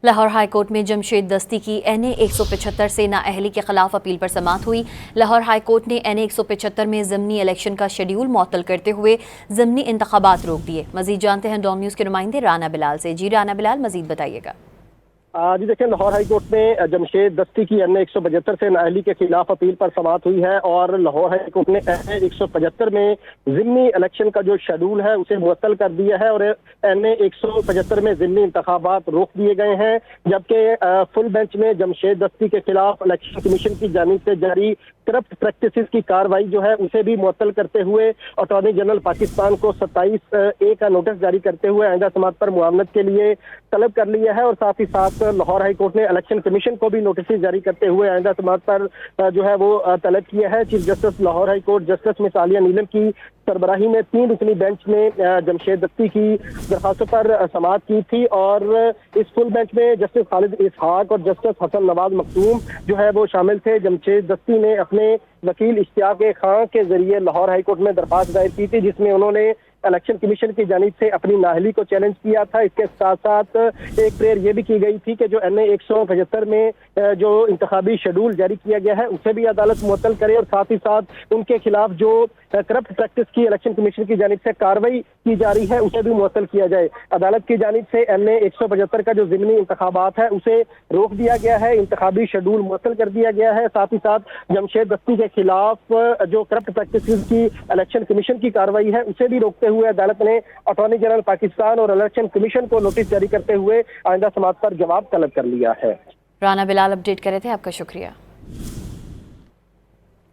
Lahore high court میں جمشید دستی کی این اے 175 سے نااہلی کے خلاف اپیل پر سماعت ہوئی۔ لاہور ہائی کورٹ نے این اے 175 میں ضمنی الیکشن کا شیڈول معطل کرتے ہوئے ضمنی انتخابات روک دیے۔ مزید جانتے ہیں ڈوم نیوز کے نمائندے رانا بلال سے۔ جی رانا بلال، مزید بتائیے گا۔ جی دیکھیں، لاہور ہائی کورٹ میں جمشید دستی کی این اے 175 سے نااہلی کے خلاف اپیل پر سماعت ہوئی ہے اور لاہور ہائی کورٹ نے این اے 175 میں ضمنی الیکشن کا جو شیڈول ہے اسے معطل کر دیا ہے اور این اے 175 میں ضمنی انتخابات روک دیے گئے ہیں، جبکہ فل بینچ میں جمشید دستی کے خلاف الیکشن کمیشن کی جانب سے جاری کرپٹ پریکٹسز کی کارروائی جو ہے اسے بھی معطل کرتے ہوئے اٹارنی جنرل پاکستان کو 27A کا نوٹس جاری کرتے ہوئے آئندہ سماعت پر معاونت کے لیے طلب کر لیا ہے، اور ساتھ ہی ساتھ لاہور ہائی کورٹ نے الیکشن کمیشن کو بھی نوٹسز جاری کرتے ہوئے آئندہ سماعت پر جو ہے وہ طلب کیا ہے۔ Chief justice Lahore high court justice miss Aalia Neelum کی سربراہی میں 3 رکنی بینچ نے جمشید دستی کی درخواستوں پر سماعت کی تھی، اور اس فل بینچ میں جسٹس خالد اسحاق اور جسٹس حسن نواز مختوم جو ہے وہ شامل تھے۔ جمشید دستی نے اپنے وکیل اشتیاق خان کے ذریعے لاہور ہائی کورٹ میں درخواست دائر کی تھی، جس میں انہوں نے الیکشن کمیشن کی جانب سے اپنی نااہلی کو چیلنج کیا تھا۔ اس کے ساتھ ساتھ ایک پریئر یہ بھی کی گئی تھی کہ جو این اے 175 میں جو انتخابی شیڈول جاری کیا گیا ہے اسے بھی عدالت معطل کرے، اور ساتھ ہی ساتھ ان کے خلاف جو کرپٹ پریکٹس کی الیکشن کمیشن کی جانب سے کارروائی کی جا رہی ہے اسے بھی معطل کیا جائے۔ عدالت کی جانب سے این اے 175 کا جو ضمنی انتخابات ہے اسے روک دیا گیا ہے، انتخابی شیڈول معطل کر دیا گیا ہے۔ ساتھ ہی ساتھ جمشید دستی کے خلاف جو کرپٹ پریکٹسز کی الیکشن کمیشن کی کارروائی ہے اسے بھی روکتے ہوئے عدالت نے اٹارنی جنرل پاکستان اور الیکشن کمیشن کو نوٹس جاری کرتے ہوئے آئندہ سماعت پر جواب طلب کر لیا ہے۔ رانا بلال اپڈیٹ کر رہے تھے، آپ کا شکریہ۔